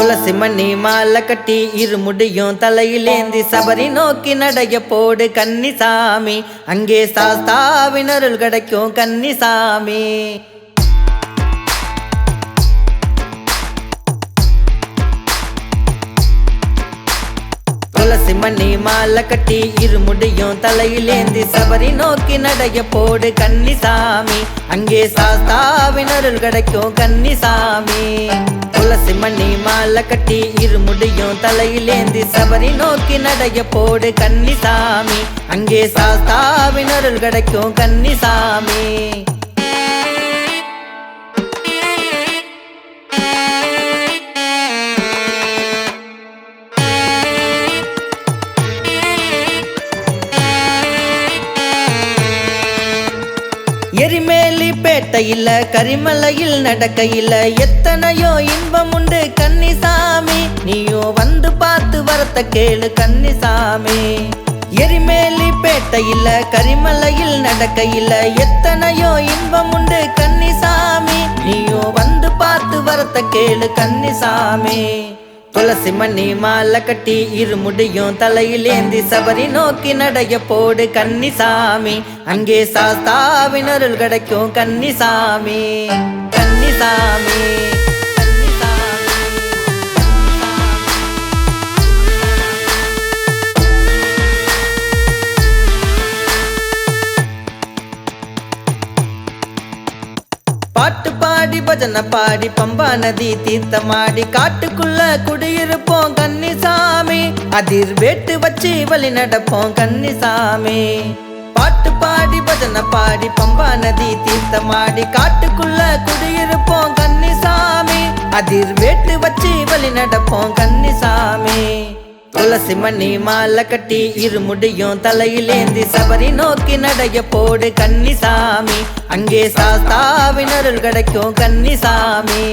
துளசி மணி மாலை கட்டி இருமுடியும் தலையிலேந்தி சபரி நோக்கி நடைய போடு கன்னிசாமி. அங்கே சாஸ்தாவின் அருள் கிடைக்கும் கன்னிசாமி. துளசி மணி மாலை கட்டி இருமுடியும் தலையிலேந்தி சபரி நோக்கி நடைய போடு கன்னிசாமி. அங்கே சாஸ்தாவின் அருள் கிடைக்கும் கன்னிசாமி. துளசி மணி மாலை கட்டி இருமுடியும் தலையிலேந்தி சபரி நோக்கி நடைய போடு கன்னிசாமி. அங்கே சாஸ்தாவின் அருள் கிடைக்கும் கன்னிசாமி. எரிமேலி பேட்டையில் கரிமலையில் நடக்கையில் எத்தனையோ இன்பம் உண்டு கன்னிசாமி. நீயோ வந்து பார்த்து வரத்த கேளு கன்னிசாமி. எரிமேலி பேட்டையில் கரிமலையில் நடக்கையில் எத்தனையோ இன்பம் உண்டு கன்னிசாமி. நீயோ வந்து பார்த்து வரத்த கேளு கன்னிசாமி. துளசி மணி மாலை கட்டி இருமுடியும் தலையிலேந்தி சபரி நோக்கி நடைய போடு கன்னிசாமி. அங்கே சாஸ்தாவின் அருள் கிடைக்கும் கன்னிசாமி. கன்னிசாமி பாட்டு பாடி பஜனை பாடி பம்பா நதி தீர்த்தமாடி காட்டுக்குள்ள குடியிருப்போம் கன்னிசாமி. அதிர் வேட்டு வச்சு வழி நடப்போம் கன்னிசாமி. பாட்டு பாடி பஜனை பாடி பம்பா நதி தீர்த்தமாடி காட்டுக்குள்ள குடியிருப்போம் கன்னிசாமி. அதிர் வேட்டு வச்சு வழி நடப்போம் கன்னிசாமி. துளசி மணி மாலை கட்டி இருமுடியும் தலையிலேந்தி சபரி நோக்கி நடைய போடு கன்னிசாமி. அங்கே சாஸ்தாவின் அருள் கிடைக்கும் கன்னிசாமி.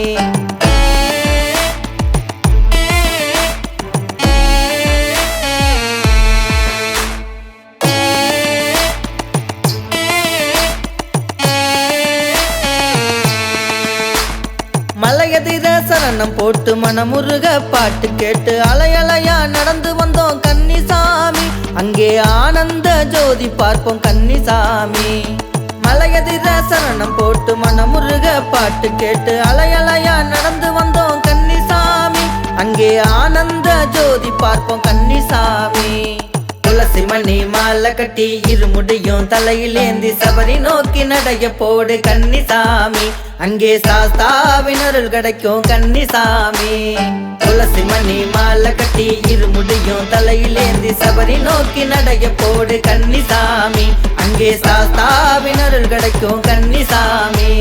மலையதிர சரணம் போட்டு மனமுருக பாட்டு கேட்டு அலையலையா நடந்து வந்தோம் கன்னிசாமி. அங்கே ஆனந்த ஜோதி பார்ப்போம் கன்னிசாமி. மலையதிர சரணம் போட்டு மனமுருக பாட்டு கேட்டு அலையலையா நடந்து வந்தோம் கன்னிசாமி. அங்கே ஆனந்த ஜோதி பார்ப்போம் கன்னிசாமி. துளசி மணி மாலை கட்டி இருமுடியும் தலையிலேந்தி சபரி நோக்கி நடைய போடு கன்னிசாமி. அங்கே சாஸ்தாவின் அருள் கிடைக்கும் கன்னிசாமி. துளசி மணி மாலை கட்டி இருமுடியும் தலையிலேந்தி சபரி நோக்கி நடைய போடு கன்னிசாமி. அங்கே சாஸ்தாவின் அருள் கிடைக்கும் கன்னிசாமி.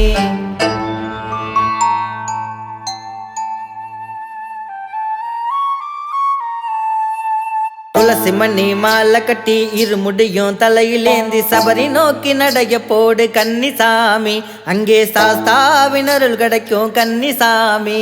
துளசி மணி மாலை கட்டி இருமுடியும் தலையிலேந்தி சபரி நோக்கி நடைய போடு கன்னிசாமி. அங்கே சாஸ்தாவின் அருள் கிடைக்கும் கன்னிசாமி.